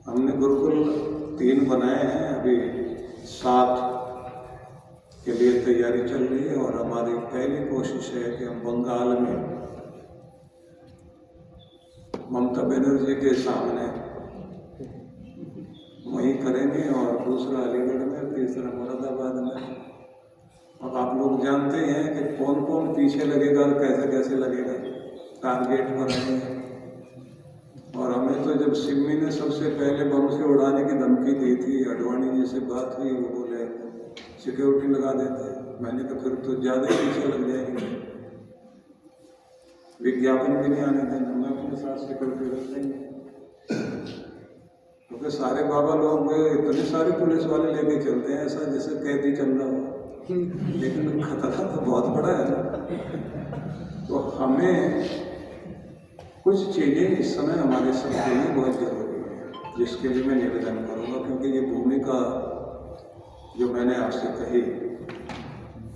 हमने गुरुकुल 3 बनाए हैं, अभी 7 के लिए तैयारी चल रही है और हमारी पहली कोशिश है कि हम बंगाल में ममता बनर्जी के सामने वहीं करेंगे और दूसरा अलीगढ़ में, तीसरा मुरादाबाद में। अब आप लोग जानते हैं कि कौन कौन पीछे लगेगा और कैसे कैसे लगेगा, टारगेट बनाएंगे। और हमें तो जब सिम्मी ने सबसे पहले बम से उड़ाने की धमकी दी थी, अडवाणी जी से बात हुई, वो बोले सिक्योरिटी लगा देते। मैंने कहा फिर तो ज़्यादा ही पीछे लग जाएंगे, विज्ञापन भी नहीं आने देना, मैं अपने साथ सिक्योरिटी रख देंगे। क्योंकि सारे बाबा लोग इतने सारे पुलिस वाले लेके चलते हैं, ऐसा जैसे कैदी चल रहा हो, लेकिन खतरा तो बहुत बड़ा है ना। तो हमें कुछ चीज़ें इस समय हमारे सबके लिए बहुत जरूरी है, जिसके लिए मैं निवेदन करूँगा। क्योंकि ये भूमिका जो मैंने आपसे कही,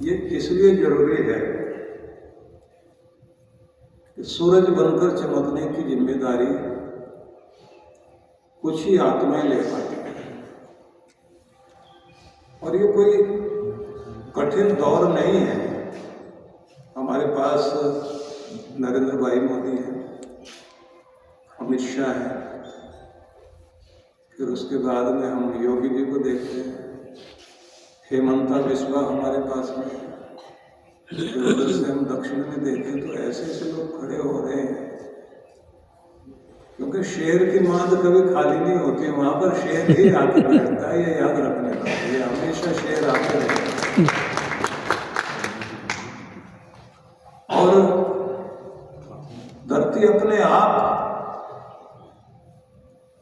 ये इसलिए जरूरी है कि सूरज बनकर चमकने की जिम्मेदारी कुछ ही आत्माएं ले पाती हैं। और ये कोई कठिन दौर नहीं है। हमारे पास नरेंद्र भाई मोदी हैं, अमित शाह हैं, फिर उसके बाद में हम योगी जी को देखते हैं, हेमंता बिस्वा हमारे पास में, फिर उधर से हम दक्षिण में देखें तो ऐसे ऐसे लोग खड़े हो रहे हैं। क्योंकि शेर की मांद कभी खाली नहीं होती, वहां पर शेर ही आके बैठता है, ये याद रखने का, ये हमेशा शेर आते रहता है। और धरती अपने आप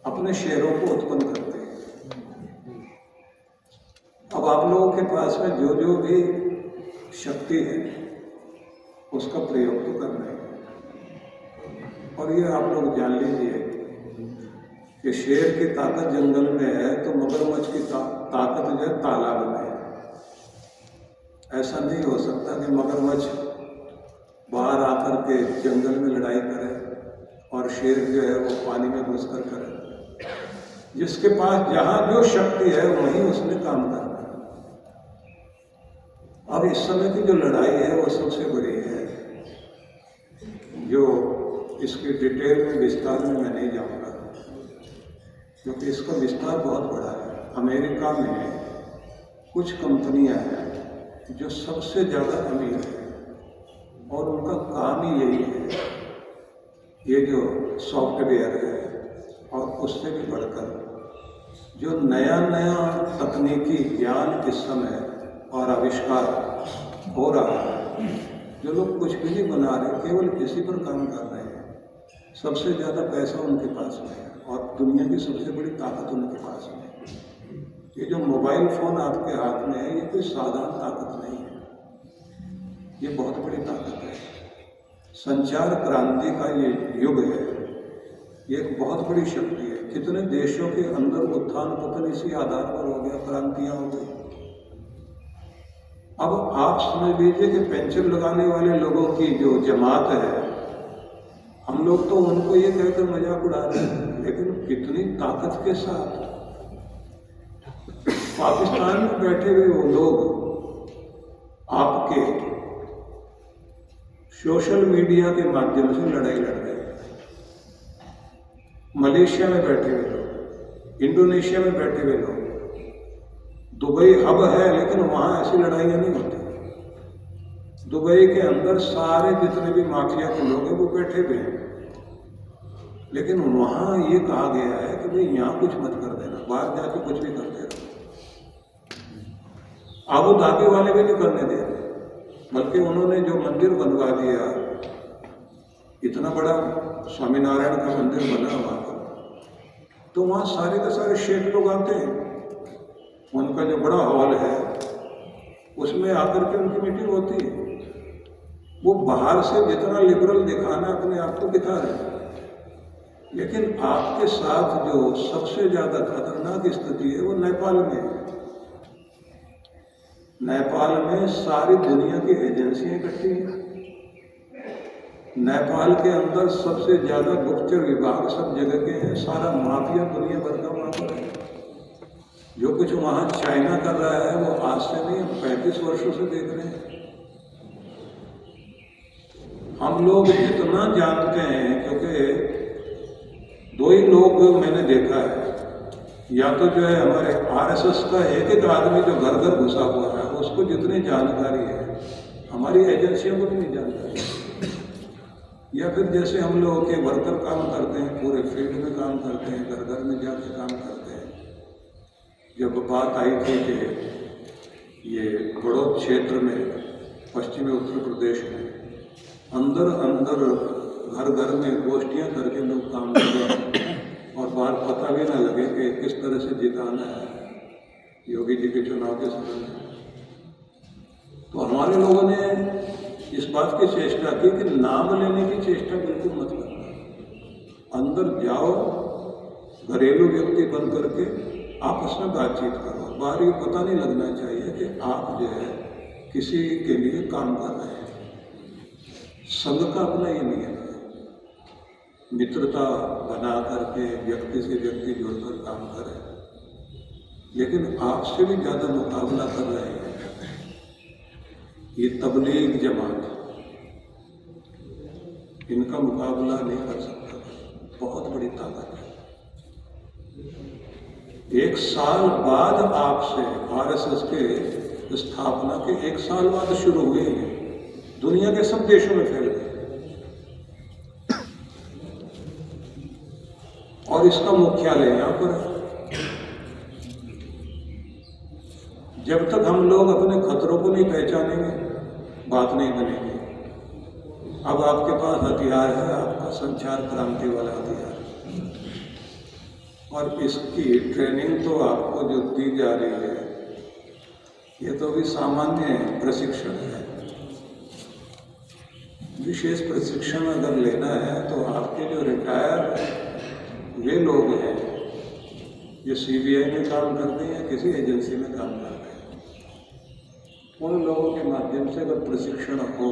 अपने शेरों को उत्पन्न करते हैं। अब आप लोगों के पास में जो जो भी शक्ति है उसका प्रयोग तो करना है। और ये आप लोग जान लीजिए कि शेर की ताकत जंगल में है तो मगरमच्छ की ताकत जो है तालाब में है। ऐसा नहीं हो सकता कि मगरमच्छ बाहर आकर के जंगल में लड़ाई करे और शेर जो है वो पानी में घुसकर करे। जिसके पास जहां जो शक्ति है वहीं उसने काम करना है। अब इस समय की जो लड़ाई है वो सबसे बड़ी है, जो इसकी डिटेल में विस्तार में मैं नहीं जाऊंगा, क्योंकि इसका विस्तार बहुत बड़ा है। अमेरिका में कुछ कंपनियां हैं जो सबसे ज़्यादा अमीर है और उनका काम ही यही है, ये जो सॉफ्टवेयर है और उससे भी बढ़कर जो नया नया तकनीकी ज्ञान इस समय और आविष्कार हो रहा है, जो लोग कुछ भी नहीं बना रहे, केवल इसी पर काम कर रहे हैं। सबसे ज़्यादा पैसा उनके पास में है और दुनिया की सबसे बड़ी ताकत उनके पास में है। ये जो मोबाइल फ़ोन आपके हाथ में है, ये कोई साधारण ताकत नहीं है, ये बहुत बड़ी ताकत है। संचार क्रांति का ये युग है, ये एक बहुत बड़ी शक्ति है। कितने देशों के अंदर उत्थान पतन इसी आधार पर हो गया, क्रांतियाँ हो गई। अब आप समझ लीजिए कि पेंशन लगाने वाले लोगों की जो जमात है, हम लोग तो उनको ये कहकर मजाक उड़ा रहे हैं, लेकिन कितनी ताकत के साथ पाकिस्तान में बैठे हुए वो लोग आपके सोशल मीडिया के माध्यम से लड़ाई लड़ रहे हैं। मलेशिया में बैठे हुए लोग, इंडोनेशिया में बैठे हुए लोग, दुबई हब है लेकिन वहाँ ऐसी लड़ाइयाँ नहीं होती। दुबई के अंदर सारे जितने भी माफिया के लोग हैं वो बैठे हुए हैं, लेकिन वहाँ ये कहा गया है कि भाई यहाँ कुछ मत कर देना, बाहर जाके कुछ भी कर देना। आबू धाबी वाले भी नहीं करने दे रहे, बल्कि उन्होंने जो मंदिर बनवा दिया, इतना बड़ा स्वामीनारायण का मंदिर बना वहाँ पर, तो वहाँ सारे के सारे शेख लोग आते हैं। उनका जो बड़ा हॉल है उसमें आकर के उनकी मीटिंग होती है। वो बाहर से जितना लिबरल दिखाना अपने आप को दिखा रहे हैं, लेकिन आपके साथ जो सबसे ज्यादा खतरनाक स्थिति है वो नेपाल में है। नेपाल में सारी दुनिया की एजेंसियां इकट्ठी हैं। नेपाल के अंदर सबसे ज्यादा गुप्तचर विभाग सब जगह के हैं, सारा माफिया दुनिया भर का कुछ वहाँ चाइना कर रहा है वो आज से नहीं, हम 35 वर्षों से देख रहे हैं। हम लोग जितना जानते हैं, क्योंकि दो ही लोग मैंने देखा है, या तो जो है हमारे आरएसएस का एक आदमी जो घर घर घुसा हुआ है उसको जितनी जानकारी है, हमारी एजेंसियों को भी नहीं जानकारी, या फिर जैसे हम लोगों के वर्कर काम करते हैं, पूरे फील्ड में काम करते हैं, घर घर में जाके काम करते हैं। जब बात आई थी कि ये बड़ौद क्षेत्र में, पश्चिमी उत्तर प्रदेश में अंदर अंदर घर घर में गोष्ठियाँ करके लोग काम कर रहे हैं और बाहर पता भी ना लगे कि किस तरह से जिताना है योगी जी के चुनाव के समय में। तो हमारे लोगों ने इस बात की चेष्टा की कि नाम लेने की चेष्टा बिल्कुल मत करना, अंदर जाओ, घरेलू व्यक्ति बन करके आपस में बातचीत करो। बाहर ये पता नहीं लगना चाहिए कि आप जो है किसी के लिए काम कर रहे हैं। संघ का अपना ये नियम है, मित्रता बना करके व्यक्ति से व्यक्ति जुड़कर काम करें, लेकिन आपसे भी ज़्यादा मुकाबला कर रहे हैं ये तबलीग जमात, इनका मुकाबला नहीं कर सकता। बहुत बड़ी ताकत है। 1 साल बाद आपसे आरएसएस के स्थापना के 1 साल बाद शुरू हुए हैं, दुनिया के सब देशों में फैल गए और इसका मुख्यालय यहाँ पर है। जब तक हम लोग अपने खतरों को नहीं पहचानेंगे, बात नहीं बनेगी। अब आपके पास हथियार है, आपका संचार क्रांति वाला हथियार, और इसकी ट्रेनिंग तो आपको जो दी जा रही है ये तो भी सामान्य प्रशिक्षण है। विशेष प्रशिक्षण अगर लेना है तो आपके जो रिटायर वे लोग हैं, जो सीबीआई में काम करते हैं या किसी एजेंसी में काम करते हैं, उन लोगों के माध्यम से अगर प्रशिक्षण हो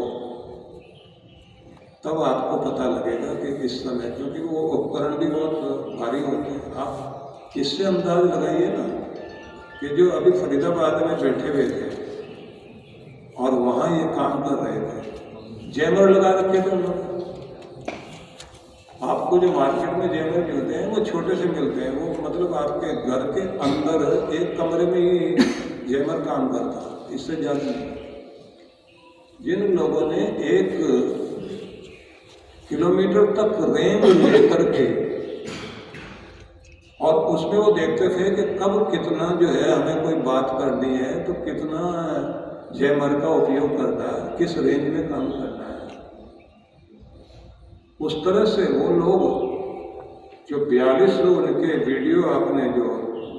तब आपको पता लगेगा कि इस समय, क्योंकि वो उपकरण भी बहुत भारी होते हैं। आप इससे अंदाज लगाइए ना कि जो अभी फरीदाबाद में बैठे हुए थे और वहाँ ये काम कर रहे थे, जैमर लगा रखे थे उन्होंने। आपको जो मार्केट में जैमर मिलते हैं वो छोटे से मिलते हैं, वो मतलब आपके घर के अंदर एक कमरे में ही जैमर काम करता, इससे ज़्यादा नहीं। जिन लोगों ने 1 किलोमीटर तक रेंज लेकर के, और उसमें वो देखते थे कि कब कितना जो है हमें कोई बात करनी है तो कितना जैमर का उपयोग करना है, किस रेंज में काम करना है। उस तरह से वो लोग जो 42 उनके वीडियो आपने जो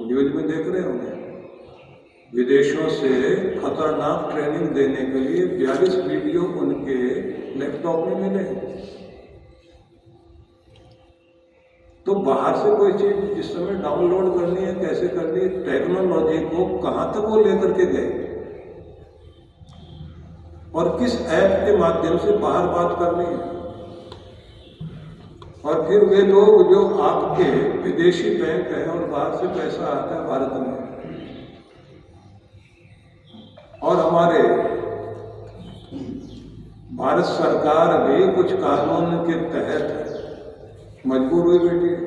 न्यूज में देख रहे होंगे, विदेशों से खतरनाक ट्रेनिंग देने के लिए 42 वीडियो उनके लैपटॉप में मिले। तो बाहर से कोई चीज जिस समय डाउनलोड करनी है, कैसे करनी है, टेक्नोलॉजी को कहाँ तक वो लेकर के गए और किस ऐप के माध्यम से बाहर बात करनी है। और फिर वे लोग जो आपके विदेशी बैंक है और बाहर से पैसा आता है भारत में, और हमारे भारत सरकार भी कुछ कानून के तहत मजबूर हुई बैठी है।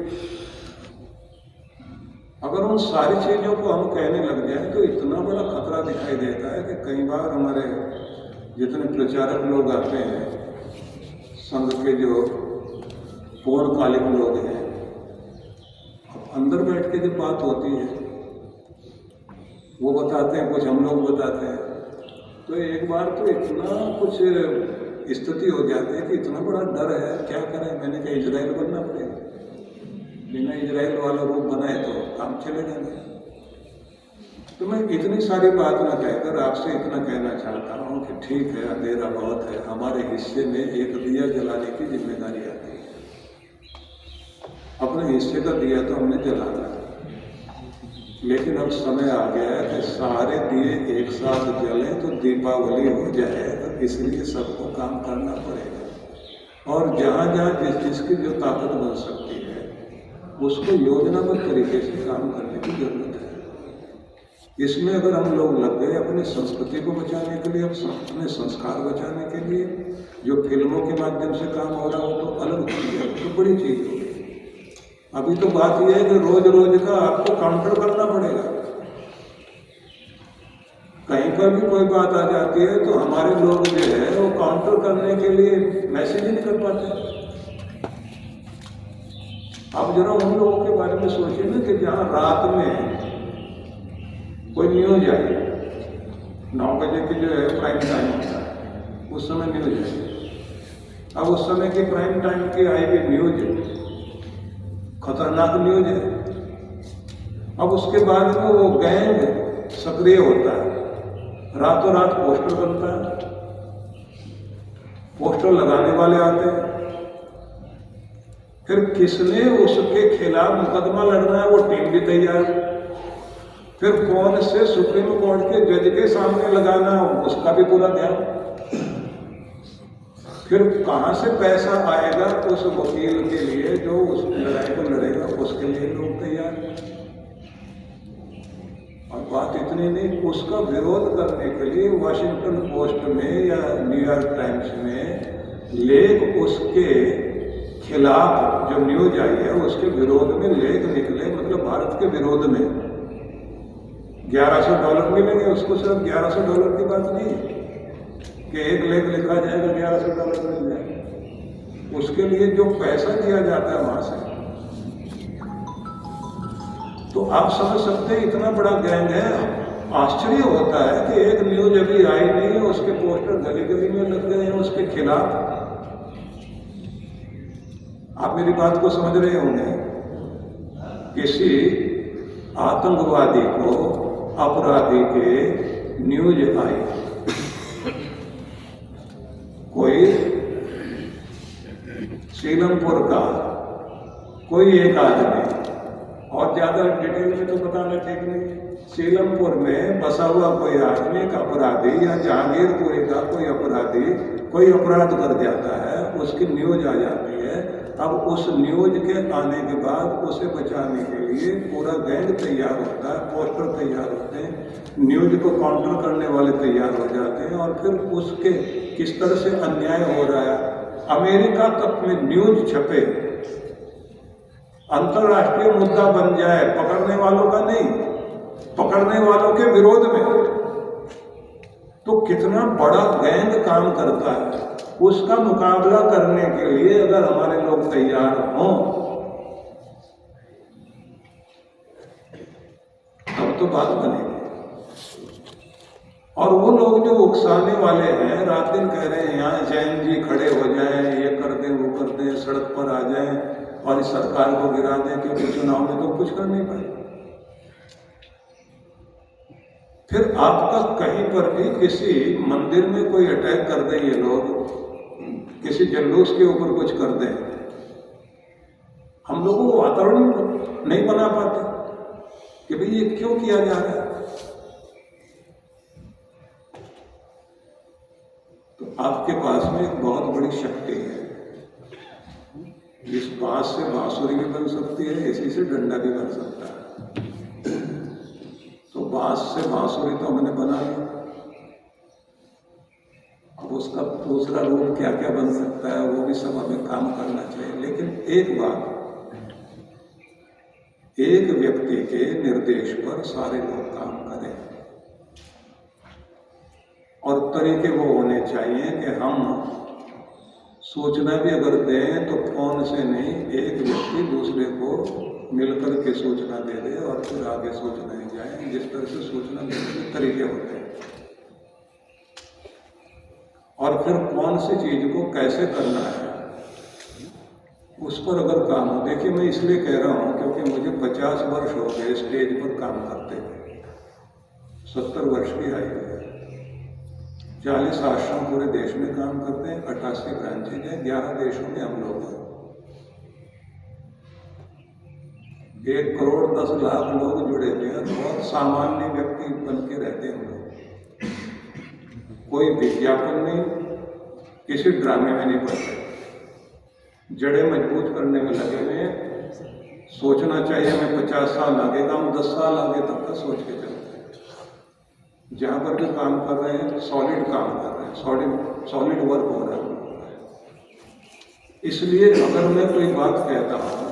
अगर उन सारी चीजों को हम कहने लग जाए तो इतना बड़ा खतरा दिखाई देता है कि कई बार हमारे जितने प्रचारक लोग आते हैं, संघ के जो पूर्णकालिक लोग हैं, अंदर बैठ के जब बात होती है वो बताते हैं, कुछ हम लोग बताते हैं, तो एक बार तो इतना कुछ स्थिति हो जाती है कि इतना बड़ा डर है, क्या करें। मैंने कहा इजराइल बनना पड़ेगा, बिना इजराइल वाला रूप बनाए तो काम चलेगा नहीं। तो मैं इतनी सारी बात न कहकर आपसे इतना कहना चाहता हूँ कि ठीक है, अंधेरा बहुत है, हमारे हिस्से में एक दिया जलाने की जिम्मेदारी आती है। अपने हिस्से का दिया तो हमने जलाना है, लेकिन अब समय आ गया है कि सारे दिए एक साथ जलें तो दीपावली हो जाए। तो इसलिए सबको काम करना पड़ेगा, और जहाँ जहाँ जिसकी जो ताकत बन सकती है उसको योजनाबद्ध तरीके से काम करने की जरूरत है। इसमें अगर हम लोग लग गए अपनी संस्कृति को बचाने के लिए, अपने संस्कार बचाने के लिए, जो फिल्मों के माध्यम से काम हो रहा हो तो अलग चीज है, तो बड़ी चीज होगी। अभी तो बात यह है कि रोज रोज का आपको काउंटर करना पड़ेगा। कहीं पर भी कोई बात आ जाती है तो हमारे लोग जो है वो काउंटर करने के लिए मैसेज ही नहीं कर पाते। आप जरा उन लोगों के बारे में सोचिए ना कि जहाँ रात में कोई न्यूज आई, 9 बजे की जो है प्राइम टाइम होता है, उस समय न्यूज आई। अब उस समय की प्राइम टाइम की आई हुई न्यूज खतरनाक न्यूज है। अब उसके बाद में वो गैंग सक्रिय होता है, रातों रात पोस्टर बनता है, पोस्टर लगाने वाले आते हैं, फिर किसने उसके खिलाफ मुकदमा लड़ना है वो टीम भी तैयार है, फिर कौन से सुप्रीम कोर्ट के जज के सामने लगाना उसका भी पूरा ध्यान, फिर कहां से पैसा आएगा उस वकील के लिए जो उस लड़ाई को लड़ेगा, उसके लिए लोग तैयार हैं। और बात इतनी नहीं, उसका विरोध करने के लिए वॉशिंगटन पोस्ट में या न्यूयॉर्क टाइम्स में लेख उसके खिलाफ जो न्यूज आई है उसके विरोध में लेख निकले, मतलब भारत के विरोध में। $1100 मिलेंगे उसको, सिर्फ $1100 की बात नहीं कि एक लेख लिखा जाएगा $1100 मिल जाएगा, उसके लिए जो पैसा दिया जाता है वहां से। तो आप समझ सकते हैं इतना बड़ा गैंग है। आश्चर्य होता है कि एक न्यूज अभी आई नहीं है, उसके पोस्टर गली गली में लग गए हैं उसके खिलाफ। आप मेरी बात को समझ रहे होंगे। किसी आतंकवादी को, अपराधी के न्यूज आई, कोई सीलमपुर का कोई एक आदमी, और ज्यादा डिटेल में तो बताना ठीक नहीं, सीलमपुर में बसा हुआ कोई आदमी, एक अपराधी, या जहांगीरपुरी का कोई अपराधी कोई अपराध कर जाता है, उसकी न्यूज आ जाती है। अब उस न्यूज के आने के बाद उसे बचाने के लिए पूरा गैंग तैयार होता है, पोस्टर तैयार होते हैं, न्यूज को काउंटर करने वाले तैयार हो जाते हैं, और फिर उसके किस तरह से अन्याय हो रहा है। अमेरिका तक में न्यूज छपे, अंतरराष्ट्रीय मुद्दा बन जाए, पकड़ने वालों का नहीं, पकड़ने वालों के विरोध में, तो कितना बड़ा गैंग काम करता है। उसका मुकाबला करने के लिए अगर हमारे लोग तैयार हों तब तो बात बनेगी। और वो लोग जो उकसाने वाले हैं, रात दिन कह रहे हैं यहाँ जैन जी खड़े हो जाएं, ये कर दें वो कर दें, सड़क पर आ जाएं और इस सरकार को गिरा दें, क्योंकि चुनाव में तो कुछ कर नहीं पाए। फिर आपका कहीं पर भी किसी मंदिर में कोई अटैक कर दें ये लोग, किसी जुलूस के ऊपर कुछ कर दें, हम लोगों को वातावरण नहीं बना पाते कि भाई ये क्यों किया जा रहा है। तो आपके पास में एक बहुत बड़ी शक्ति है। इस बांस से बांसुरी भी बन सकती है, इसी से डंडा भी बन सकता है। तो बांस से बांसुरी तो हमने बना लिया, अब उसका दूसरा रूप क्या क्या बन सकता है वो भी सब हमें काम करना चाहिए। लेकिन एक बात, एक व्यक्ति के निर्देश पर सारे लोग काम करें, और तरीके वो होने चाहिए कि हम सूचना भी अगर दें तो फोन से नहीं, एक व्यक्ति दूसरे को मिलकर के सूचना दे दे और फिर आगे सूचनाएं जाएं। जिस तरह से सूचना देने के तरीके होते हैं, और फिर कौन सी चीज को कैसे करना है उस पर अगर काम हो। देखिए, मैं इसलिए कह रहा हूं क्योंकि मुझे 50 वर्ष हो गए स्टेज पर काम करते हुए, 70 वर्ष की आयु है, 40 आश्रम पूरे देश में काम करते हैं, 88 ब्रांचेज हैं, 11 देशों में हम लोग हैं, 1 करोड़ 10 लाख लोग जुड़े हुए हैं, बहुत सामान्य व्यक्ति बन के रहते हैं हम लोग। कोई विज्ञापन नहीं, किसी ड्रामे में नहीं पड़ते, जड़ें मजबूत करने में लगे हुए हैं। सोचना चाहिए हमें 50 साल आगे का, हम 10 साल आगे तक का सोच के चलते हैं। जहाँ पर भी काम कर रहे हैं सॉलिड काम कर रहे हैं, सॉलिड वर्क हो रहा है। इसलिए अगर मैं कोई बात कहता हूँ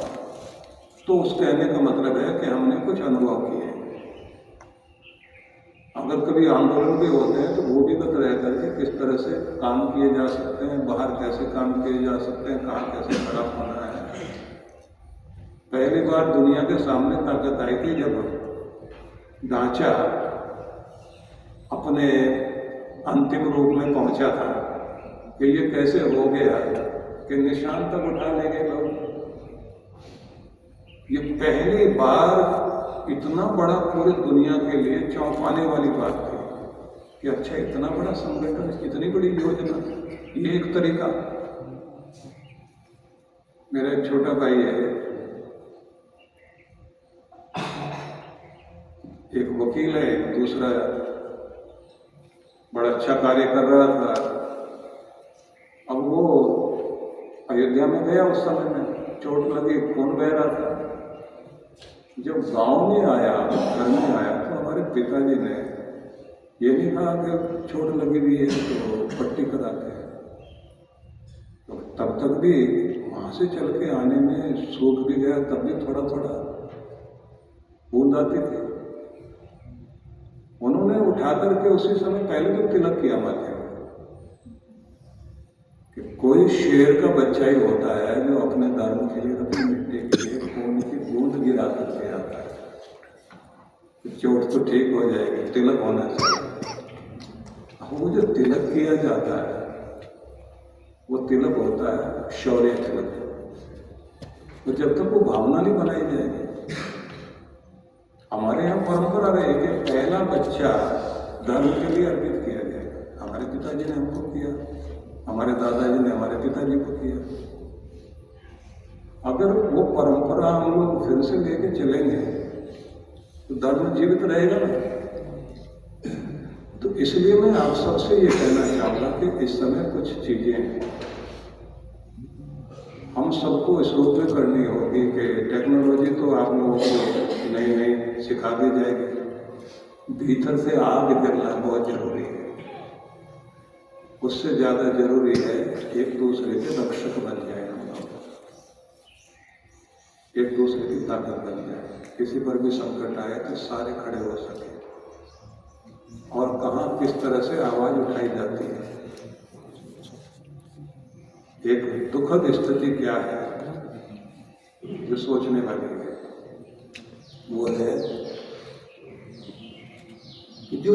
तो उस कहने का मतलब है कि हमने कुछ अनुभव किए। अगर कभी आंदोलन भी होते हैं तो वो भी बता रहता है कि किस तरह से काम किए जा सकते हैं, बाहर कैसे काम किए जा सकते हैं, कहाँ कैसे खड़ा होना है। पहली बार दुनिया के सामने ताकत आई थी जब ढांचा अपने अंतिम रूप में पहुंचा था कि ये कैसे हो गया कि निशान तक उठा लेंगे लोग। ये पहली बार इतना बड़ा पूरी दुनिया के लिए चौंकाने वाली बात थी कि अच्छा इतना बड़ा संगठन, इतनी बड़ी योजना, ये एक तरीका। मेरा एक छोटा भाई है, एक वकील है, एक दूसरा बड़ा अच्छा कार्य कर रहा था। अब वो अयोध्या में गया, उस समय में चोट लगी, खून बह रहा था। जब गांव में आया, घर में आया, तो हमारे पिताजी ने ये नहीं कहा कि चोट लगी हुई है तो पट्टी कराते हैं। तो तब तक भी वहां से चल के आने में सूख भी गया, तब भी थोड़ा थोड़ा बूंद आती थी। उन्होंने उठा करके उसी समय पहले तो तिलक किया माथे में कि कोई शेर का बच्चा ही होता है जो अपने धर्म के लिए, अपनी मिट्टी के लिए खून की बूंद गिरा करके आता है। चोट तो ठीक हो जाएगी, तिलक होना चाहिए। वो जो तिलक किया जाता है वो तिलक होता है शौर्य तिलक। तो जब तक वो भावना नहीं बनाई जाएगी, हमारे यहाँ परंपरा रही कि पहला बच्चा धर्म के लिए अर्पित किया जाएगा। हमारे पिताजी ने हमको किया, हमारे दादाजी ने हमारे पिताजी को किया। अगर वो परंपरा हम लोग फिर से लेके चलेंगे तो धर्म जीवित रहेगा ना। तो इसलिए मैं आप सबसे ये कहना चाहूँगा कि इस समय कुछ चीजें हम सबको इस रूप में करनी होगी कि टेक्नोलॉजी तो आप लोगों को नई नई सिखा दी जाएगी, भीतर से आग जलना बहुत जरूरी है। उससे ज्यादा जरूरी है एक दूसरे के रक्षक बन जाए, हम लोग एक दूसरे की ताकत बन जाए। किसी पर भी संकट आए तो सारे खड़े हो सके। और कहाँ किस तरह से आवाज उठाई जाती है। एक दुखद स्थिति क्या है जो सोचने वाली है, वो है कि जो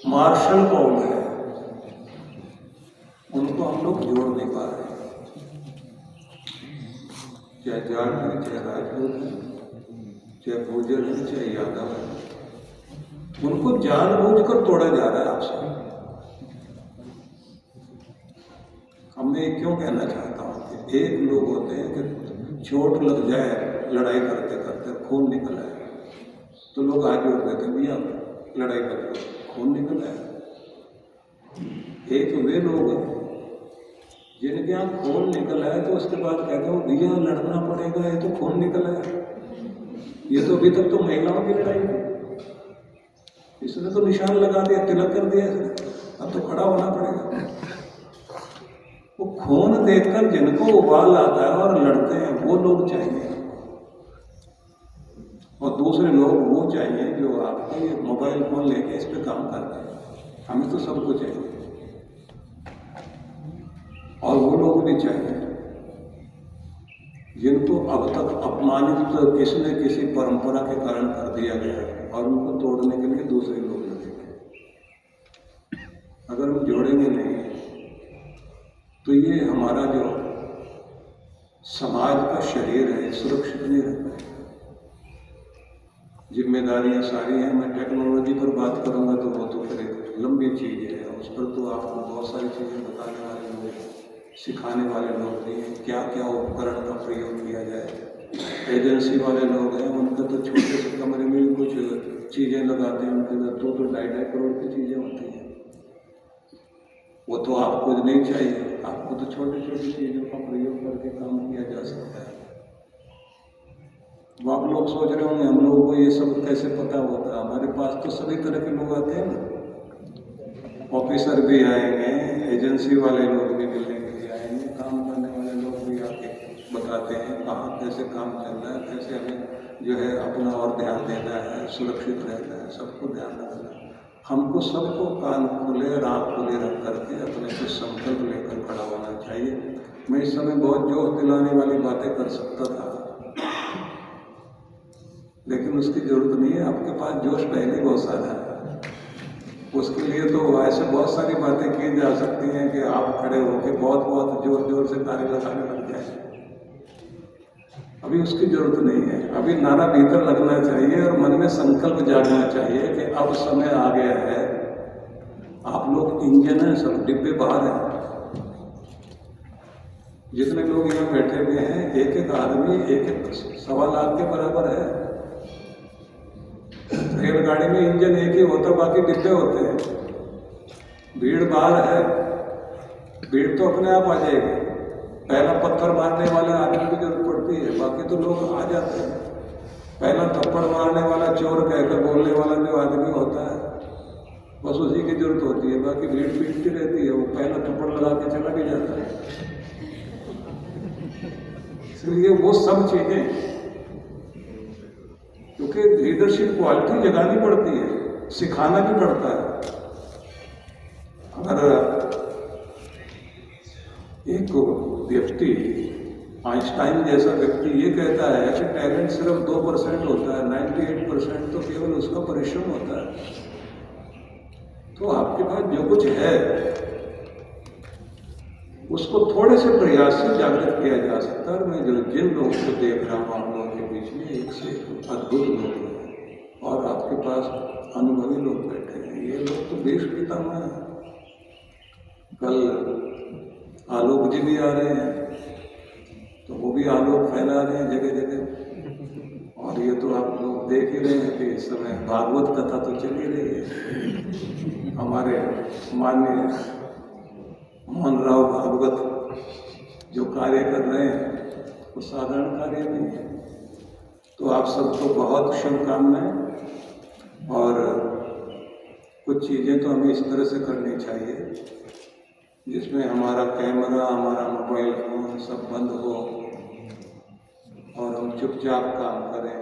मार्शल कौम है उनको हम लोग जोड़ नहीं पा रहे। चाहे जाट है, चाहे राजपूत है, चाहे गुर्जर है, चाहे यादव है, उनको जानबूझकर तोड़ा जा रहा है आपसे। हमने क्यों कहना चाहता हूँ कि एक लोग होते हैं कि चोट लग जाए लड़ाई करते करते, खून निकल आए तो लोग हाथ जोड़ देते हैं, भैया लड़ाई करते खून निकल आए। एक वे लोग हैं जिनके यहाँ खून निकल आए तो उसके बाद कहते हो भैया लड़ना पड़ेगा, ये तो खून निकल आया, ये तो अभी तक तो महिलाओं की लड़ाई थी, इसने तो निशान लगा दिया, तिलक कर दिया, अब तो खड़ा होना पड़ेगा। वो खून देखकर जिनको उबाल आता है और लड़ते हैं वो लोग चाहिए, और दूसरे लोग वो चाहिए जो आपको ये मोबाइल फोन लेके इस पे काम करते हैं। हमें तो सब कुछ चाहिए और वो लोग भी चाहिए जिनको अब तक अपमानित किसी न किसी परंपरा के कारण कर दिया गया है और उनको तोड़ने के लिए दूसरे लोग लगेंगे। अगर हम जोड़ेंगे नहीं तो ये हमारा जो समाज का शरीर है सुरक्षित नहीं रहता है। जिम्मेदारियां सारी हैं। मैं टेक्नोलॉजी पर बात करूंगा तो वो तो फिर एक लंबी चीज़ है, उस पर तो आपको बहुत सारी चीज़ें बताने वाले लोग, सिखाने वाले लोग नहीं हैं, क्या क्या उपकरण का प्रयोग किया जाए। एजेंसी वाले लोग हैं, उनका तो छोटे से कमरे में भी कुछ चीज़ें लगाते हैं, उनके अंदर 2-2 करोड़ की चीज़ें होती हैं। वो तो आपको नहीं चाहिए, आपको तो छोटी छोटी चीज़ों का प्रयोग करके काम किया जा सकता है। अब आप लोग सोच रहे होंगे हम लोगों को ये सब कैसे पता होता है। हमारे पास तो सभी तरह के लोग आते हैं ना, ऑफिसर भी आएंगे, एजेंसी वाले लोग भी मिलने के लिए आएंगे, काम करने वाले लोग भी आके बताते हैं कहाँ कैसे काम चल रहा है, कैसे हमें जो है अपना और ध्यान देना है, सुरक्षित रहना है, सबको ध्यान रखना है। हमको सबको कान खुले और आँख खुले रख करके अपने कुछ संकल्प लेकर खड़ा होना चाहिए। मैं इस समय बहुत जोश दिलाने वाली बातें कर सकता था, लेकिन उसकी जरूरत नहीं है। आपके पास जोश पहले बहुत सारा है। उसके लिए तो ऐसे बहुत सारी बातें की जा सकती हैं कि आप खड़े होकर बहुत बहुत जोर जोर से नारे लगाने लग जाए। अभी उसकी जरूरत नहीं है। अभी नारा भीतर लगना चाहिए और मन में संकल्प जागना चाहिए कि अब समय आ गया है। आप लोग इंजन हैं, सब डिब्बे बाहर हैं। जितने लोग यहाँ बैठे हुए हैं, एक एक आदमी 1-1 लाख के बराबर है। रेलगाड़ी में इंजन एक ही होता, बाकी डिब्बे होते हैं। भीड़ बाहर है, भीड़ तो अपने आप आ जाएगी। पहला पत्थर मारने वाले आदमी की जरूरत पड़ती है, बाकी तो लोग आ जाते हैं। पहला थप्पड़ मारने वाला, चोर कहकर बोलने वाला जो आदमी होता है, बस उसी की जरूरत होती है। बाकी भीड़ पीटती रहती है, वो पहला थप्पड़ लगा के चला भी जाता है। इसलिए वो सब चीजें, क्योंकि लीडरशिप क्वालिटी जगानी पड़ती है, सिखाना भी पड़ता है। अगर एक व्यक्ति, आइंस्टाइन जैसा व्यक्ति ये कहता है कि टैलेंट सिर्फ 2% होता है, 98% तो केवल उसका परिश्रम होता है। तो आपके पास जो कुछ है उसको थोड़े से प्रयास से जागृत किया जा सकता है। और मैं जिन लोगों को देख रहा हूँ आप लोगों के बीच में, एक से अद्भुत लोग हैं और आपके पास अनुभवी लोग बैठे हैं। ये लोग तो देश पितामह हैं। कल आलोक जी भी आ रहे हैं, तो वो भी आलोक फैला रहे हैं जगह जगह। और ये तो आप लोग देख ही रहे हैं कि इस समय भागवत कथा तो चल ही रही है। हमारे माननीय मोहन राव भागवत जो कार्य कर रहे हैं वो साधारण कार्य नहीं है। तो आप सबको बहुत शुभकामनाएं। और कुछ चीज़ें तो हमें इस तरह से करनी चाहिए जिसमें हमारा कैमरा, हमारा मोबाइल फोन सब बंद हो और हम चुपचाप काम करें।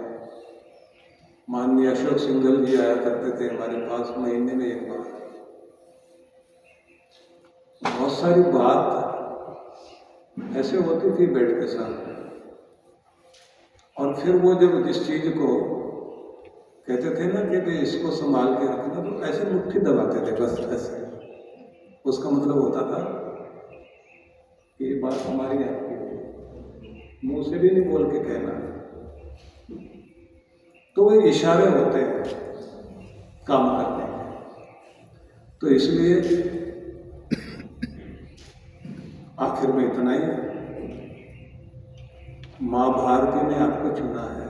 माननीय अशोक सिंघल जी आया करते थे हमारे पास महीने में एक बार। बहुत सारी बात ऐसे होती थी बेड के साथ, और फिर वो जब जिस चीज को कहते थे ना कि इसको संभाल के रखना, तो ऐसे मुट्ठी दबाते थे बस ऐसे। उसका मतलब होता था कि ये बात हमारी आपकी है, मुंह से भी नहीं बोल के कहना। तो वो इशारे होते हैं काम करने के। तो इसलिए आखिर में इतना ही, माँ भारती ने आपको चुना है,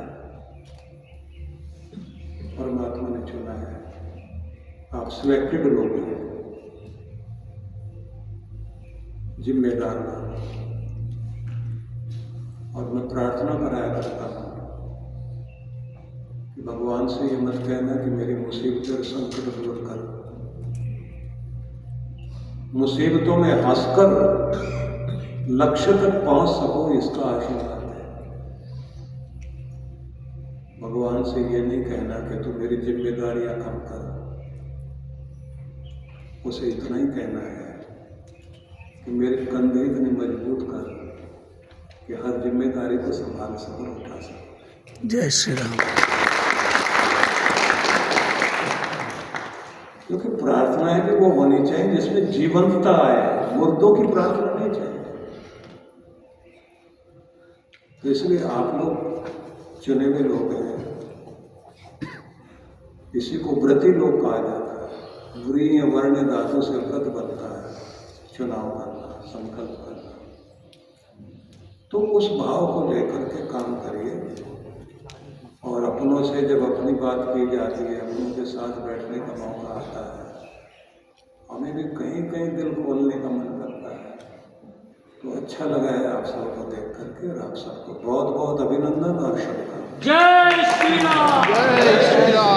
परमात्मा ने चुना है। आप सिलेक्टेड लोग हैं, जिम्मेदार लोग। और मैं प्रार्थना कराया करता हूँ कि भगवान से ये मत कहना कि मेरी मुसीबत और संकट दूर कर। मुसीबतों में हंसकर लक्ष्य तक पहुंच सको, इसका आशीर्वाद है। भगवान से ये नहीं कहना कि तू मेरी जिम्मेदारियां कम कर। उसे इतना ही कहना है कि मेरे कंधे इतने मजबूत कर कि हर जिम्मेदारी को संभाल सको, उठा सको। जय श्री राम। क्योंकि प्रार्थना है कि वो होनी चाहिए जिसमें जीवंतता आए, मुर्दों की प्रार्थना नहीं चाहिए। तो इसलिए आप लोग चुने हुए लोग हैं। इसी को व्रती लोग कहा जाता है। व्रीय वर्ण धातु से व्रत बनता है, चुनाव करना, संकल्प करना। तो उस भाव को लेकर के काम करिए। और अपनों से जब अपनी बात की जाती है, अपनों के साथ बैठने का मौका आता है, हमें भी कहीं कहीं दिल खोलने का मन करता है। तो अच्छा लगा है आप सबको देख करके, और आप सबको बहुत बहुत अभिनंदन और शुभकामनाएं। जय श्री राम। जय श्री राम।